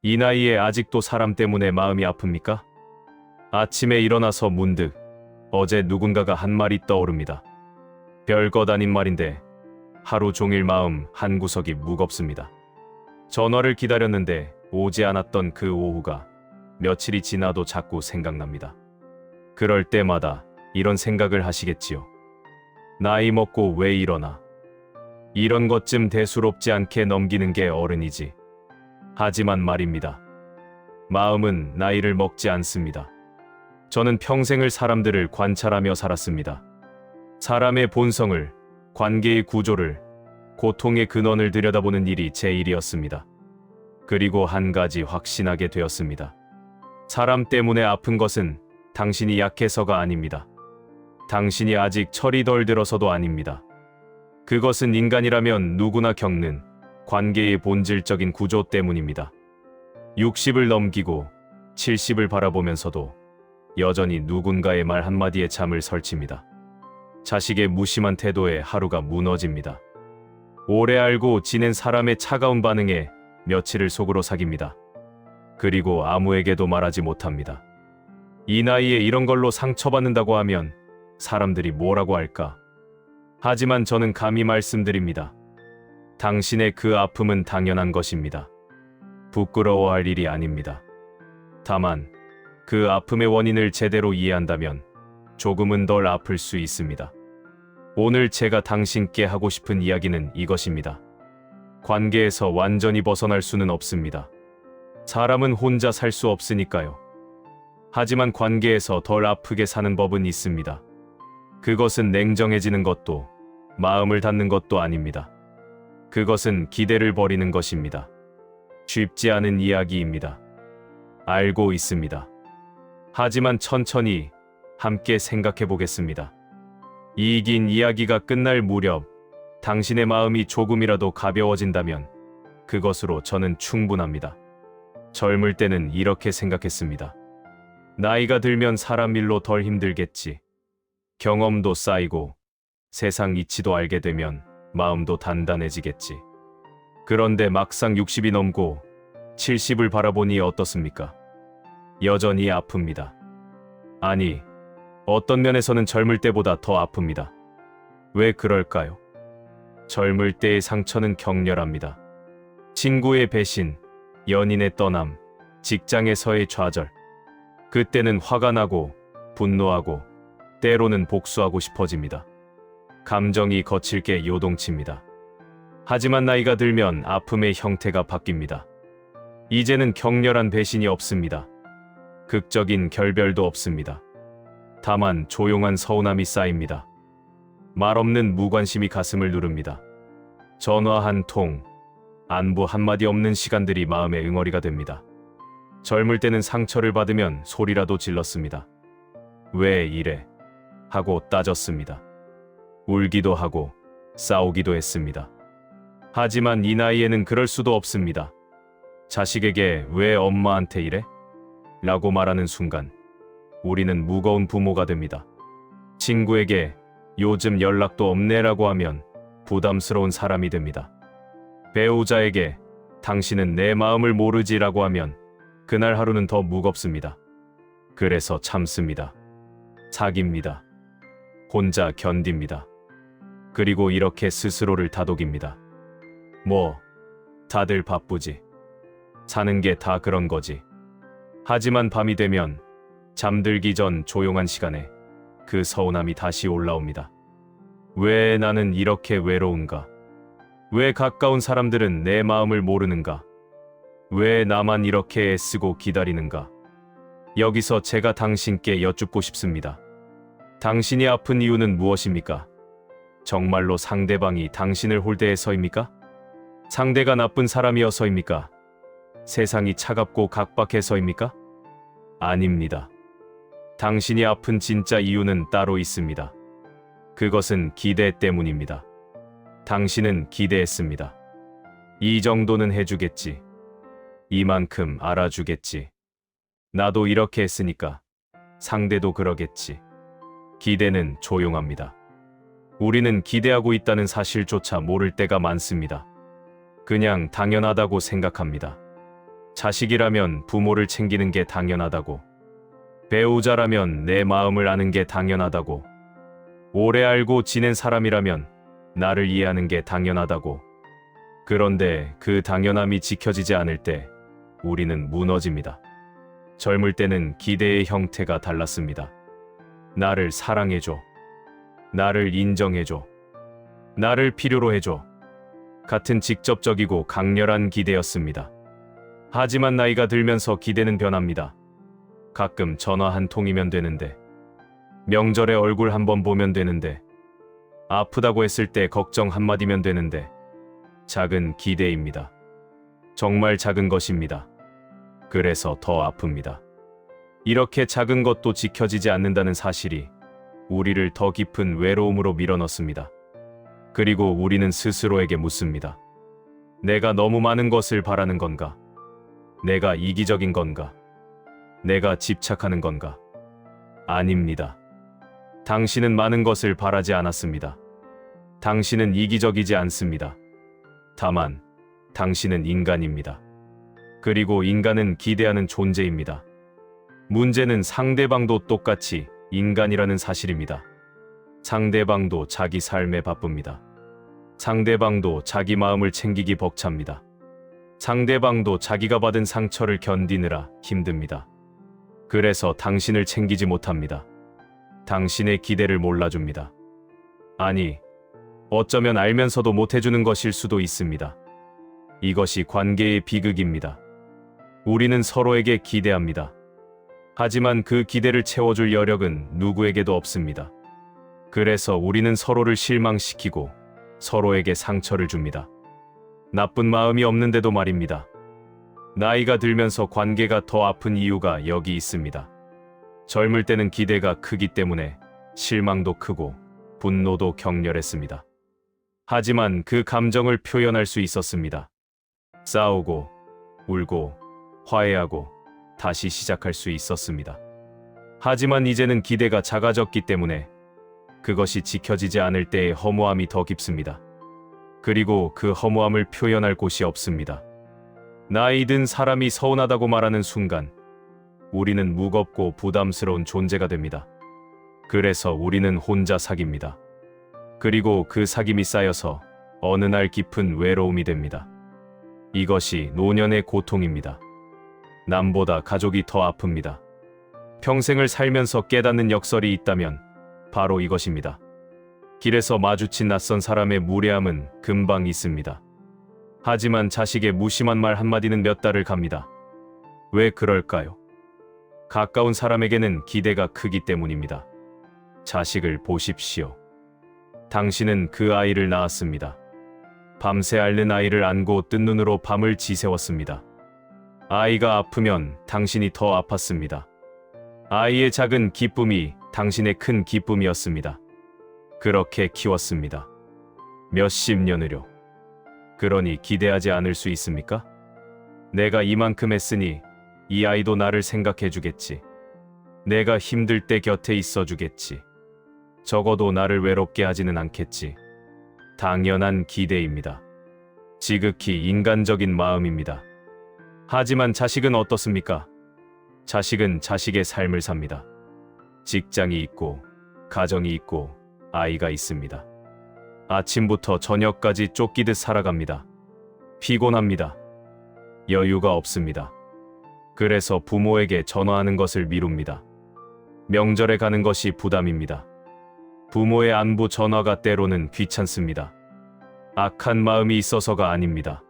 이 나이에 아직도 사람 때문에 마음이 아픕니까? 아침에 일어나서 문득 어제 누군가가 한 말이 떠오릅니다. 별것 아닌 말인데 하루 종일 마음 한구석이 무겁습니다. 전화를 기다렸는데 오지 않았던 그 오후가 며칠이 지나도 자꾸 생각납니다. 그럴 때마다 이런 생각을 하시겠지요. 나이 먹고 왜 이러나. 이런 것쯤 대수롭지 않게 넘기는 게 어른이지. 하지만 말입니다. 마음은 나이를 먹지 않습니다. 저는 평생을 사람들을 관찰하며 살았습니다. 사람의 본성을, 관계의 구조를, 고통의 근원을 들여다보는 일이 제 일이었습니다. 그리고 한 가지 확신하게 되었습니다. 사람 때문에 아픈 것은 당신이 약해서가 아닙니다. 당신이 아직 철이 덜 들어서도 아닙니다. 그것은 인간이라면 누구나 겪는 관계의 본질적인 구조 때문입니다. 60을 넘기고 70을 바라보면서도 여전히 누군가의 말 한마디에 잠을 설칩니다. 자식의 무심한 태도에 하루가 무너집니다. 오래 알고 지낸 사람의 차가운 반응에 며칠을 속으로 사깁니다. 그리고 아무에게도 말하지 못합니다. 이 나이에 이런 걸로 상처받는다고 하면 사람들이 뭐라고 할까? 하지만 저는 감히 말씀드립니다. 당신의 그 아픔은 당연한 것입니다. 부끄러워할 일이 아닙니다. 다만 그 아픔의 원인을 제대로 이해한다면 조금은 덜 아플 수 있습니다. 오늘 제가 당신께 하고 싶은 이야기는 이것입니다. 관계에서 완전히 벗어날 수는 없습니다. 사람은 혼자 살 수 없으니까요. 하지만 관계에서 덜 아프게 사는 법은 있습니다. 그것은 냉정해지는 것도 마음을 닫는 것도 아닙니다. 그것은 기대를 버리는 것입니다. 쉽지 않은 이야기입니다. 알고 있습니다. 하지만 천천히 함께 생각해 보겠습니다. 이 긴 이야기가 끝날 무렵 당신의 마음이 조금이라도 가벼워진다면 그것으로 저는 충분합니다. 젊을 때는 이렇게 생각했습니다. 나이가 들면 사람 일로 덜 힘들겠지. 경험도 쌓이고 세상 이치도 알게 되면 마음도 단단해지겠지. 그런데 막상 60이 넘고 70을 바라보니 어떻습니까? 여전히 아픕니다. 아니, 어떤 면에서는 젊을 때보다 더 아픕니다. 왜 그럴까요? 젊을 때의 상처는 격렬합니다. 친구의 배신, 연인의 떠남, 직장에서의 좌절. 그때는 화가 나고 분노하고 때로는 복수하고 싶어집니다. 감정이 거칠게 요동칩니다. 하지만 나이가 들면 아픔의 형태가 바뀝니다. 이제는 격렬한 배신이 없습니다. 극적인 결별도 없습니다. 다만 조용한 서운함이 쌓입니다. 말없는 무관심이 가슴을 누릅니다. 전화 한 통, 안부 한마디 없는 시간들이 마음의 응어리가 됩니다. 젊을 때는 상처를 받으면 소리라도 질렀습니다. 왜 이래? 하고 따졌습니다. 울기도 하고 싸우기도 했습니다. 하지만 이 나이에는 그럴 수도 없습니다. 자식에게 왜 엄마한테 이래? 라고 말하는 순간 우리는 무거운 부모가 됩니다. 친구에게 요즘 연락도 없네라고 하면 부담스러운 사람이 됩니다. 배우자에게 당신은 내 마음을 모르지라고 하면 그날 하루는 더 무겁습니다. 그래서 참습니다. 사깁니다. 혼자 견딥니다. 그리고 이렇게 스스로를 다독입니다. 뭐, 다들 바쁘지. 사는 게 다 그런 거지. 하지만 밤이 되면 잠들기 전 조용한 시간에 그 서운함이 다시 올라옵니다. 왜 나는 이렇게 외로운가? 왜 가까운 사람들은 내 마음을 모르는가? 왜 나만 이렇게 애쓰고 기다리는가? 여기서 제가 당신께 여쭙고 싶습니다. 당신이 아픈 이유는 무엇입니까? 정말로 상대방이 당신을 홀대해서입니까? 상대가 나쁜 사람이어서입니까? 세상이 차갑고 각박해서입니까? 아닙니다. 당신이 아픈 진짜 이유는 따로 있습니다. 그것은 기대 때문입니다. 당신은 기대했습니다. 이 정도는 해주겠지. 이만큼 알아주겠지. 나도 이렇게 했으니까 상대도 그러겠지. 기대는 조용합니다. 우리는 기대하고 있다는 사실조차 모를 때가 많습니다. 그냥 당연하다고 생각합니다. 자식이라면 부모를 챙기는 게 당연하다고. 배우자라면 내 마음을 아는 게 당연하다고. 오래 알고 지낸 사람이라면 나를 이해하는 게 당연하다고. 그런데 그 당연함이 지켜지지 않을 때 우리는 무너집니다. 젊을 때는 기대의 형태가 달랐습니다. 나를 사랑해줘. 나를 인정해줘. 나를 필요로 해줘. 같은 직접적이고 강렬한 기대였습니다. 하지만 나이가 들면서 기대는 변합니다. 가끔 전화 한 통이면 되는데, 명절에 얼굴 한번 보면 되는데, 아프다고 했을 때 걱정 한마디면 되는데, 작은 기대입니다. 정말 작은 것입니다. 그래서 더 아픕니다. 이렇게 작은 것도 지켜지지 않는다는 사실이 우리를 더 깊은 외로움으로 밀어넣습니다. 그리고 우리는 스스로에게 묻습니다. 내가 너무 많은 것을 바라는 건가? 내가 이기적인 건가? 내가 집착하는 건가? 아닙니다. 당신은 많은 것을 바라지 않았습니다. 당신은 이기적이지 않습니다. 다만 당신은 인간입니다. 그리고 인간은 기대하는 존재입니다. 문제는 상대방도 똑같이 인간이라는 사실입니다. 상대방도 자기 삶에 바쁩니다. 상대방도 자기 마음을 챙기기 벅찹니다. 상대방도 자기가 받은 상처를 견디느라 힘듭니다. 그래서 당신을 챙기지 못합니다. 당신의 기대를 몰라줍니다. 아니, 어쩌면 알면서도 못해주는 것일 수도 있습니다. 이것이 관계의 비극입니다. 우리는 서로에게 기대합니다. 하지만 그 기대를 채워줄 여력은 누구에게도 없습니다. 그래서 우리는 서로를 실망시키고 서로에게 상처를 줍니다. 나쁜 마음이 없는데도 말입니다. 나이가 들면서 관계가 더 아픈 이유가 여기 있습니다. 젊을 때는 기대가 크기 때문에 실망도 크고 분노도 격렬했습니다. 하지만 그 감정을 표현할 수 있었습니다. 싸우고, 울고, 화해하고, 다시 시작할 수 있었습니다. 하지만 이제는 기대가 작아졌기 때문에 그것이 지켜지지 않을 때의 허무함이 더 깊습니다. 그리고 그 허무함을 표현할 곳이 없습니다. 나이 든 사람이 서운하다고 말하는 순간 우리는 무겁고 부담스러운 존재가 됩니다. 그래서 우리는 혼자 사깁니다. 그리고 그 사김이 쌓여서 어느 날 깊은 외로움이 됩니다. 이것이 노년의 고통입니다. 남보다 가족이 더 아픕니다. 평생을 살면서 깨닫는 역설이 있다면 바로 이것입니다. 길에서 마주친 낯선 사람의 무례함은 금방 있습니다. 하지만 자식의 무심한 말 한마디는 몇 달을 갑니다. 왜 그럴까요? 가까운 사람에게는 기대가 크기 때문입니다. 자식을 보십시오. 당신은 그 아이를 낳았습니다. 밤새 앓는 아이를 안고 뜬 눈으로 밤을 지새웠습니다. 아이가 아프면 당신이 더 아팠습니다. 아이의 작은 기쁨이 당신의 큰 기쁨이었습니다. 그렇게 키웠습니다. 몇십 년으로. 그러니 기대하지 않을 수 있습니까? 내가 이만큼 했으니 이 아이도 나를 생각해 주겠지. 내가 힘들 때 곁에 있어 주겠지. 적어도 나를 외롭게 하지는 않겠지. 당연한 기대입니다. 지극히 인간적인 마음입니다. 하지만 자식은 어떻습니까? 자식은 자식의 삶을 삽니다. 직장이 있고, 가정이 있고, 아이가 있습니다. 아침부터 저녁까지 쫓기듯 살아갑니다. 피곤합니다. 여유가 없습니다. 그래서 부모에게 전화하는 것을 미룹니다. 명절에 가는 것이 부담입니다. 부모의 안부 전화가 때로는 귀찮습니다. 악한 마음이 있어서가 아닙니다.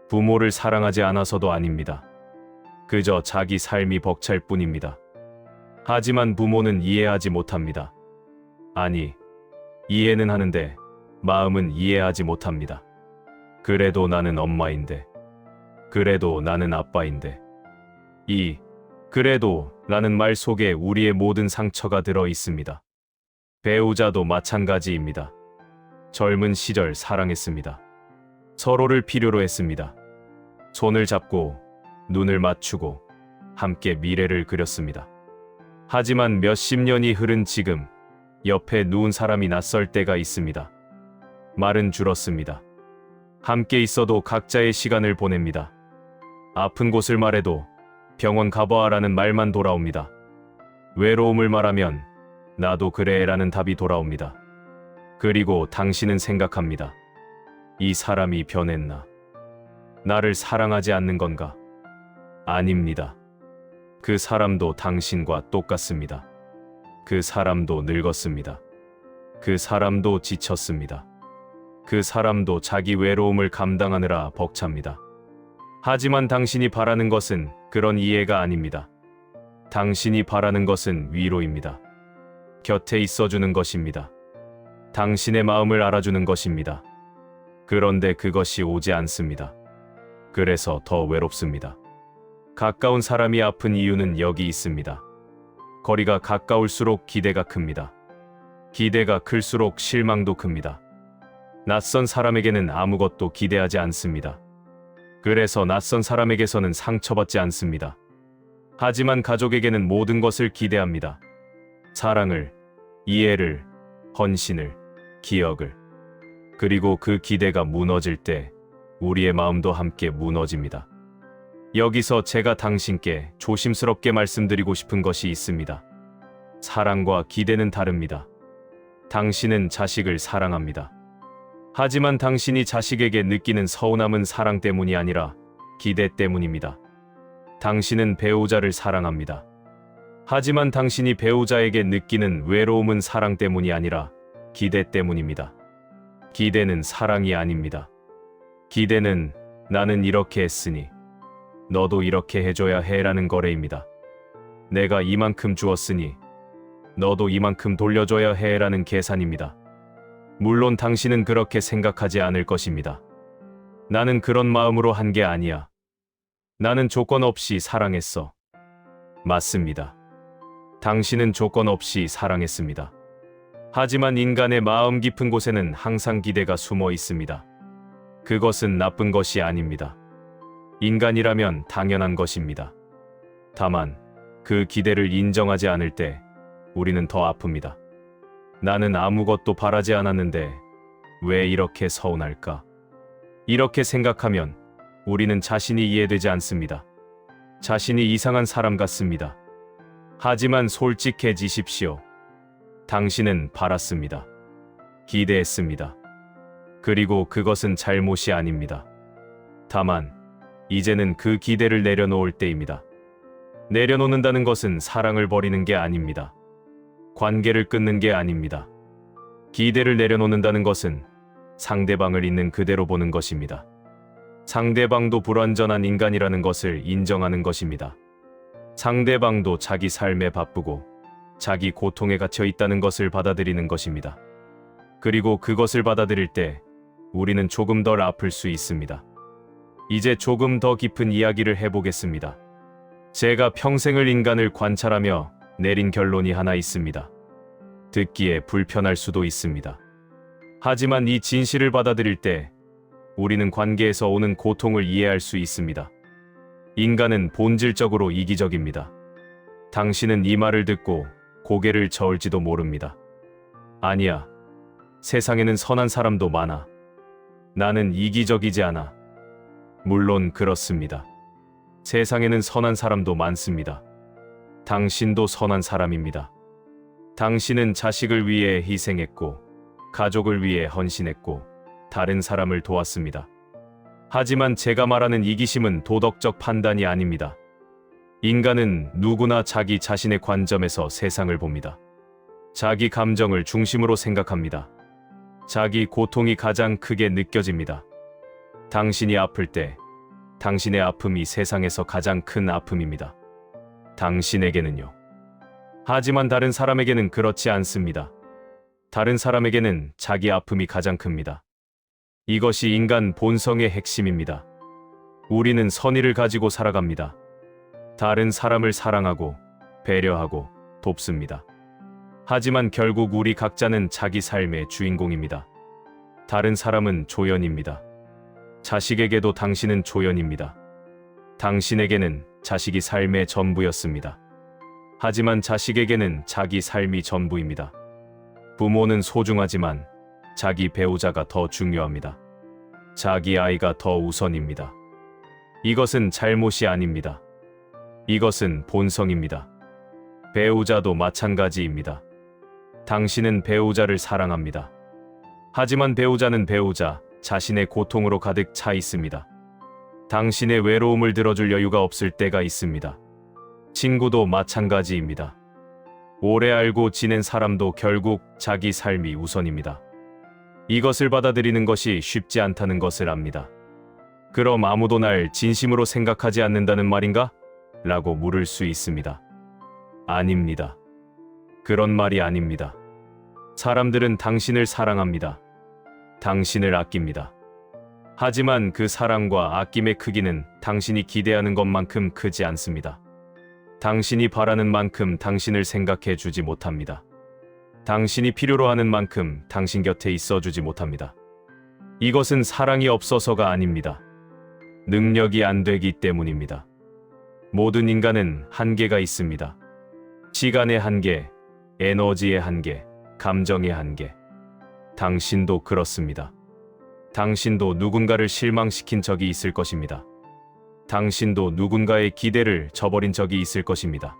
부모를 사랑하지 않아서도 아닙니다. 그저 자기 삶이 벅찰 뿐입니다. 하지만 부모는 이해하지 못합니다. 아니, 이해는 하는데 마음은 이해하지 못합니다. 그래도 나는 엄마인데, 그래도 나는 아빠인데, 이 그래도 라는 말 속에 우리의 모든 상처가 들어 있습니다. 배우자도 마찬가지입니다. 젊은 시절 사랑했습니다. 서로를 필요로 했습니다. 손을 잡고 눈을 맞추고 함께 미래를 그렸습니다. 하지만 몇십 년이 흐른 지금 옆에 누운 사람이 낯설 때가 있습니다. 말은 줄었습니다. 함께 있어도 각자의 시간을 보냅니다. 아픈 곳을 말해도 병원 가봐라는 말만 돌아옵니다. 외로움을 말하면 나도 그래라는 답이 돌아옵니다. 그리고 당신은 생각합니다. 이 사람이 변했나? 나를 사랑하지 않는 건가? 아닙니다. 그 사람도 당신과 똑같습니다. 그 사람도 늙었습니다. 그 사람도 지쳤습니다. 그 사람도 자기 외로움을 감당하느라 벅찹니다. 하지만 당신이 바라는 것은 그런 이해가 아닙니다. 당신이 바라는 것은 위로입니다. 곁에 있어주는 것입니다. 당신의 마음을 알아주는 것입니다. 그런데 그것이 오지 않습니다. 그래서 더 외롭습니다. 가까운 사람이 아픈 이유는 여기 있습니다. 거리가 가까울수록 기대가 큽니다. 기대가 클수록 실망도 큽니다. 낯선 사람에게는 아무것도 기대하지 않습니다. 그래서 낯선 사람에게서는 상처받지 않습니다. 하지만 가족에게는 모든 것을 기대합니다. 사랑을, 이해를, 헌신을, 기억을. 그리고 그 기대가 무너질 때 우리의 마음도 함께 무너집니다. 여기서 제가 당신께 조심스럽게 말씀드리고 싶은 것이 있습니다. 사랑과 기대는 다릅니다. 당신은 자식을 사랑합니다. 하지만 당신이 자식에게 느끼는 서운함은 사랑 때문이 아니라 기대 때문입니다. 당신은 배우자를 사랑합니다. 하지만 당신이 배우자에게 느끼는 외로움은 사랑 때문이 아니라 기대 때문입니다. 기대는 사랑이 아닙니다. 기대는 나는 이렇게 했으니 너도 이렇게 해줘야 해라는 거래입니다. 내가 이만큼 주었으니 너도 이만큼 돌려줘야 해라는 계산입니다. 물론 당신은 그렇게 생각하지 않을 것입니다. 나는 그런 마음으로 한 게 아니야. 나는 조건 없이 사랑했어. 맞습니다. 당신은 조건 없이 사랑했습니다. 하지만 인간의 마음 깊은 곳에는 항상 기대가 숨어 있습니다. 그것은 나쁜 것이 아닙니다. 인간이라면 당연한 것입니다. 다만 그 기대를 인정하지 않을 때 우리는 더 아픕니다. 나는 아무것도 바라지 않았는데 왜 이렇게 서운할까? 이렇게 생각하면 우리는 자신이 이해되지 않습니다. 자신이 이상한 사람 같습니다. 하지만 솔직해지십시오. 당신은 바랐습니다. 기대했습니다. 그리고 그것은 잘못이 아닙니다. 다만 이제는 그 기대를 내려놓을 때입니다. 내려놓는다는 것은 사랑을 버리는 게 아닙니다. 관계를 끊는 게 아닙니다. 기대를 내려놓는다는 것은 상대방을 있는 그대로 보는 것입니다. 상대방도 불완전한 인간이라는 것을 인정하는 것입니다. 상대방도 자기 삶에 바쁘고 자기 고통에 갇혀 있다는 것을 받아들이는 것입니다. 그리고 그것을 받아들일 때 우리는 조금 덜 아플 수 있습니다. 이제 조금 더 깊은 이야기를 해보겠습니다. 제가 평생을 인간을 관찰하며 내린 결론이 하나 있습니다. 듣기에 불편할 수도 있습니다. 하지만 이 진실을 받아들일 때 우리는 관계에서 오는 고통을 이해할 수 있습니다. 인간은 본질적으로 이기적입니다. 당신은 이 말을 듣고 고개를 저을지도 모릅니다. 아니야. 세상에는 선한 사람도 많아. 나는 이기적이지 않아. 물론 그렇습니다. 세상에는 선한 사람도 많습니다. 당신도 선한 사람입니다. 당신은 자식을 위해 희생했고, 가족을 위해 헌신했고, 다른 사람을 도왔습니다. 하지만 제가 말하는 이기심은 도덕적 판단이 아닙니다. 인간은 누구나 자기 자신의 관점에서 세상을 봅니다. 자기 감정을 중심으로 생각합니다. 자기 고통이 가장 크게 느껴집니다. 당신이 아플 때 당신의 아픔이 세상에서 가장 큰 아픔입니다. 당신에게는요. 하지만 다른 사람에게는 그렇지 않습니다. 다른 사람에게는 자기 아픔이 가장 큽니다. 이것이 인간 본성의 핵심입니다. 우리는 선의를 가지고 살아갑니다. 다른 사람을 사랑하고 배려하고 돕습니다. 하지만 결국 우리 각자는 자기 삶의 주인공입니다. 다른 사람은 조연입니다. 자식에게도 당신은 조연입니다. 당신에게는 자식이 삶의 전부였습니다. 하지만 자식에게는 자기 삶이 전부입니다. 부모는 소중하지만 자기 배우자가 더 중요합니다. 자기 아이가 더 우선입니다. 이것은 잘못이 아닙니다. 이것은 본성입니다. 배우자도 마찬가지입니다. 당신은 배우자를 사랑합니다. 하지만 배우자는 배우자 자신의 고통으로 가득 차 있습니다. 당신의 외로움을 들어줄 여유가 없을 때가 있습니다. 친구도 마찬가지입니다. 오래 알고 지낸 사람도 결국 자기 삶이 우선입니다. 이것을 받아들이는 것이 쉽지 않다는 것을 압니다. 그럼 아무도 날 진심으로 생각하지 않는다는 말인가? 라고 물을 수 있습니다. 아닙니다. 그런 말이 아닙니다. 사람들은 당신을 사랑합니다. 당신을 아낍니다. 하지만 그 사랑과 아낌의 크기는 당신이 기대하는 것만큼 크지 않습니다. 당신이 바라는 만큼 당신을 생각해 주지 못합니다. 당신이 필요로 하는 만큼 당신 곁에 있어 주지 못합니다. 이것은 사랑이 없어서가 아닙니다. 능력이 안 되기 때문입니다. 모든 인간은 한계가 있습니다. 시간의 한계, 에너지의 한계, 감정의 한계. 당신도 그렇습니다. 당신도 누군가를 실망시킨 적이 있을 것입니다. 당신도 누군가의 기대를 저버린 적이 있을 것입니다.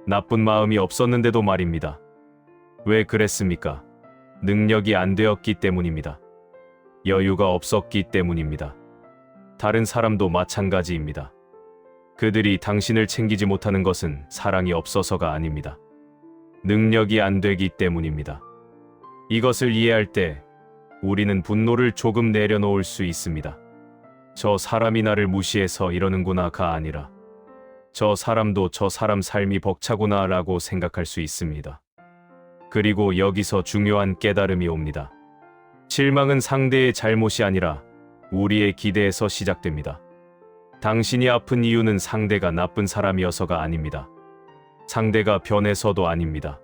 나쁜 마음이 없었는데도 말입니다. 왜 그랬습니까? 능력이 안 되었기 때문입니다. 여유가 없었기 때문입니다. 다른 사람도 마찬가지입니다. 그들이 당신을 챙기지 못하는 것은 사랑이 없어서가 아닙니다. 능력이 안 되기 때문입니다. 이것을 이해할 때 우리는 분노를 조금 내려놓을 수 있습니다. 저 사람이 나를 무시해서 이러는구나가 아니라 저 사람도 저 사람 삶이 벅차구나 라고 생각할 수 있습니다. 그리고 여기서 중요한 깨달음이 옵니다. 실망은 상대의 잘못이 아니라 우리의 기대에서 시작됩니다. 당신이 아픈 이유는 상대가 나쁜 사람이어서가 아닙니다. 상대가 변해서도 아닙니다.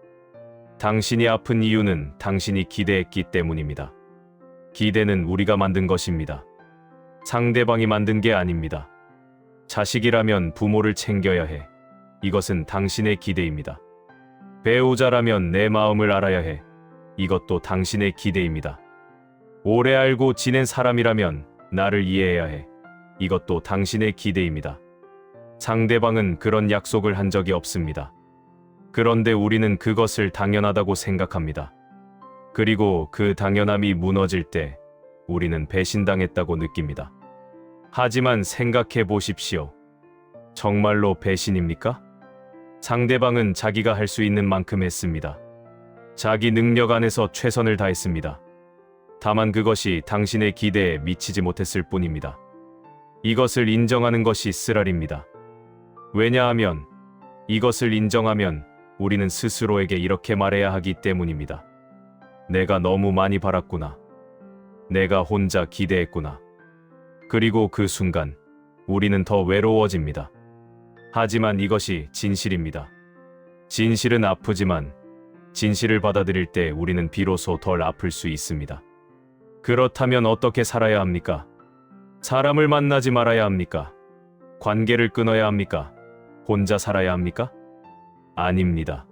당신이 아픈 이유는 당신이 기대했기 때문입니다. 기대는 우리가 만든 것입니다. 상대방이 만든 게 아닙니다. 자식이라면 부모를 챙겨야 해. 이것은 당신의 기대입니다. 배우자라면 내 마음을 알아야 해. 이것도 당신의 기대입니다. 오래 알고 지낸 사람이라면 나를 이해해야 해. 이것도 당신의 기대입니다. 상대방은 그런 약속을 한 적이 없습니다. 그런데 우리는 그것을 당연하다고 생각합니다. 그리고 그 당연함이 무너질 때 우리는 배신당했다고 느낍니다. 하지만 생각해 보십시오. 정말로 배신입니까? 상대방은 자기가 할 수 있는 만큼 했습니다. 자기 능력 안에서 최선을 다했습니다. 다만 그것이 당신의 기대에 미치지 못했을 뿐입니다. 이것을 인정하는 것이 쓰라립니다. 왜냐하면 이것을 인정하면 우리는 스스로에게 이렇게 말해야 하기 때문입니다. 내가 너무 많이 바랐구나. 내가 혼자 기대했구나. 그리고 그 순간 우리는 더 외로워집니다. 하지만 이것이 진실입니다. 진실은 아프지만 진실을 받아들일 때 우리는 비로소 덜 아플 수 있습니다. 그렇다면 어떻게 살아야 합니까? 사람을 만나지 말아야 합니까? 관계를 끊어야 합니까? 혼자 살아야 합니까? 아닙니다.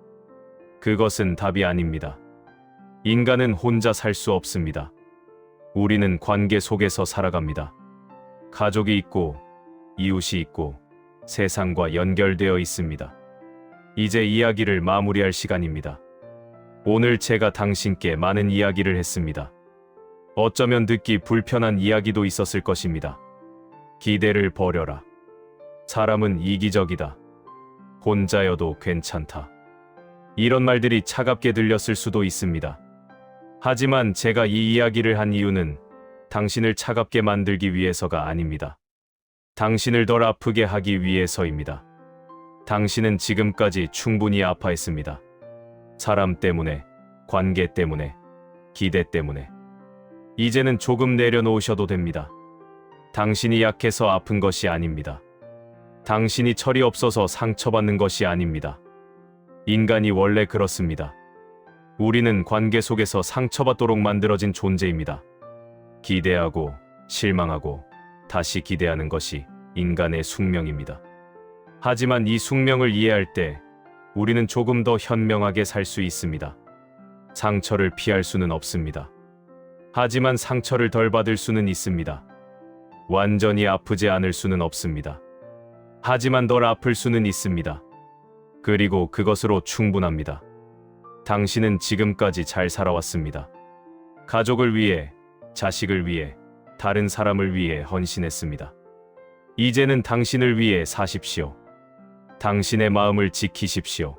그것은 답이 아닙니다. 인간은 혼자 살 수 없습니다. 우리는 관계 속에서 살아갑니다. 가족이 있고 이웃이 있고 세상과 연결되어 있습니다. 이제 이야기를 마무리할 시간입니다. 오늘 제가 당신께 많은 이야기를 했습니다. 어쩌면 듣기 불편한 이야기도 있었을 것입니다. 기대를 버려라. 사람은 이기적이다. 혼자여도 괜찮다. 이런 말들이 차갑게 들렸을 수도 있습니다. 하지만 제가 이 이야기를 한 이유는 당신을 차갑게 만들기 위해서가 아닙니다. 당신을 덜 아프게 하기 위해서입니다. 당신은 지금까지 충분히 아파했습니다. 사람 때문에, 관계 때문에, 기대 때문에. 이제는 조금 내려놓으셔도 됩니다. 당신이 약해서 아픈 것이 아닙니다. 당신이 철이 없어서 상처받는 것이 아닙니다. 인간이 원래 그렇습니다. 우리는 관계 속에서 상처받도록 만들어진 존재입니다. 기대하고 실망하고 다시 기대하는 것이 인간의 숙명입니다. 하지만 이 숙명을 이해할 때 우리는 조금 더 현명하게 살 수 있습니다. 상처를 피할 수는 없습니다. 하지만 상처를 덜 받을 수는 있습니다. 완전히 아프지 않을 수는 없습니다. 하지만 덜 아플 수는 있습니다. 그리고 그것으로 충분합니다. 당신은 지금까지 잘 살아왔습니다. 가족을 위해, 자식을 위해, 다른 사람을 위해 헌신했습니다. 이제는 당신을 위해 사십시오. 당신의 마음을 지키십시오.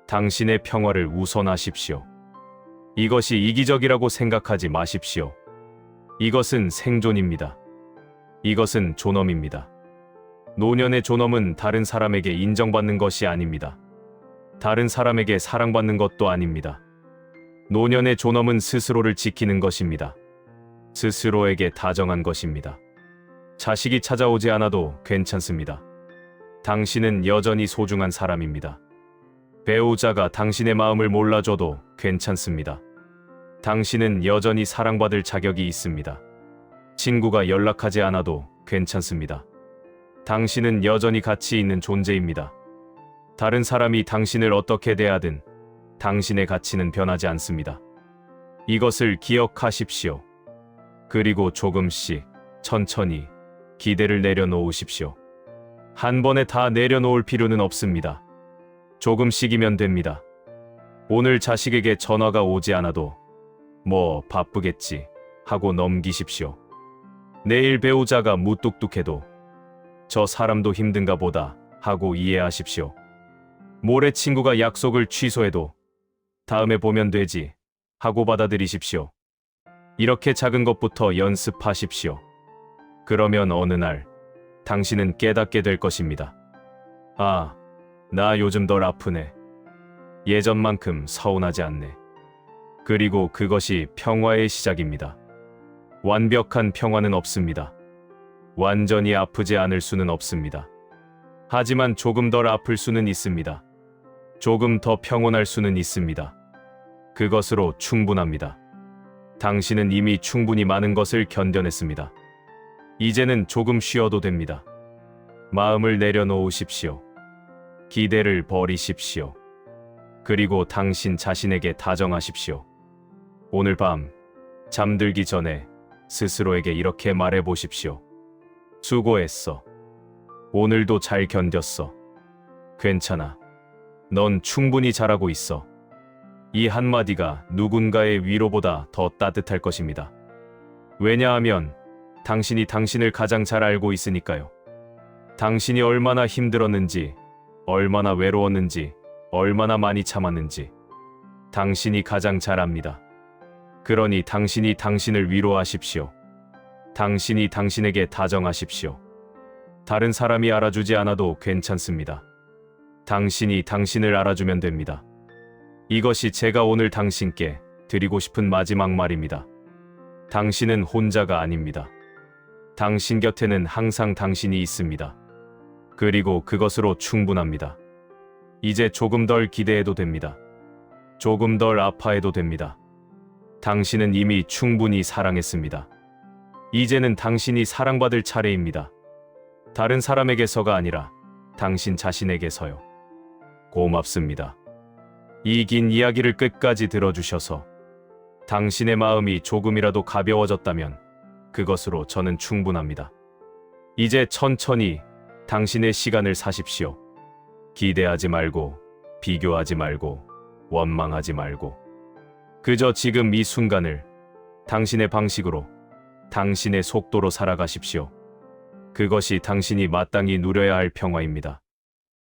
당신의 평화를 우선하십시오. 이것이 이기적이라고 생각하지 마십시오. 이것은 생존입니다. 이것은 존엄입니다. 노년의 존엄은 다른 사람에게 인정받는 것이 아닙니다. 다른 사람에게 사랑받는 것도 아닙니다. 노년의 존엄은 스스로를 지키는 것입니다. 스스로에게 다정한 것입니다. 자식이 찾아오지 않아도 괜찮습니다. 당신은 여전히 소중한 사람입니다. 배우자가 당신의 마음을 몰라줘도 괜찮습니다. 당신은 여전히 사랑받을 자격이 있습니다. 친구가 연락하지 않아도 괜찮습니다. 당신은 여전히 가치 있는 존재입니다. 다른 사람이 당신을 어떻게 대하든 당신의 가치는 변하지 않습니다. 이것을 기억하십시오. 그리고 조금씩, 천천히 기대를 내려놓으십시오. 한 번에 다 내려놓을 필요는 없습니다. 조금씩이면 됩니다. 오늘 자식에게 전화가 오지 않아도 뭐 바쁘겠지 하고 넘기십시오. 내일 배우자가 무뚝뚝해도 저 사람도 힘든가 보다 하고 이해하십시오. 모레 친구가 약속을 취소해도 다음에 보면 되지 하고 받아들이십시오. 이렇게 작은 것부터 연습하십시오. 그러면 어느 날 당신은 깨닫게 될 것입니다. 아, 나 요즘 덜 아프네. 예전만큼 서운하지 않네. 그리고 그것이 평화의 시작입니다. 완벽한 평화는 없습니다. 완전히 아프지 않을 수는 없습니다. 하지만 조금 덜 아플 수는 있습니다. 조금 더 평온할 수는 있습니다. 그것으로 충분합니다. 당신은 이미 충분히 많은 것을 견뎌냈습니다. 이제는 조금 쉬어도 됩니다. 마음을 내려놓으십시오. 기대를 버리십시오. 그리고 당신 자신에게 다정하십시오. 오늘 밤 잠들기 전에 스스로에게 이렇게 말해보십시오. 수고했어. 오늘도 잘 견뎠어. 괜찮아. 넌 충분히 잘하고 있어. 이 한마디가 누군가의 위로보다 더 따뜻할 것입니다. 왜냐하면 당신이 당신을 가장 잘 알고 있으니까요. 당신이 얼마나 힘들었는지, 얼마나 외로웠는지, 얼마나 많이 참았는지 당신이 가장 잘 압니다. 그러니 당신이 당신을 위로하십시오. 당신이 당신에게 다정하십시오. 다른 사람이 알아주지 않아도 괜찮습니다. 당신이 당신을 알아주면 됩니다. 이것이 제가 오늘 당신께 드리고 싶은 마지막 말입니다. 당신은 혼자가 아닙니다. 당신 곁에는 항상 당신이 있습니다. 그리고 그것으로 충분합니다. 이제 조금 덜 기대해도 됩니다. 조금 덜 아파해도 됩니다. 당신은 이미 충분히 사랑했습니다. 이제는 당신이 사랑받을 차례입니다. 다른 사람에게서가 아니라 당신 자신에게서요. 고맙습니다. 이 긴 이야기를 끝까지 들어주셔서 당신의 마음이 조금이라도 가벼워졌다면 그것으로 저는 충분합니다. 이제 천천히 당신의 시간을 사십시오. 기대하지 말고, 비교하지 말고, 원망하지 말고, 그저 지금 이 순간을 당신의 방식으로, 당신의 속도로 살아가십시오. 그것이 당신이 마땅히 누려야 할 평화입니다.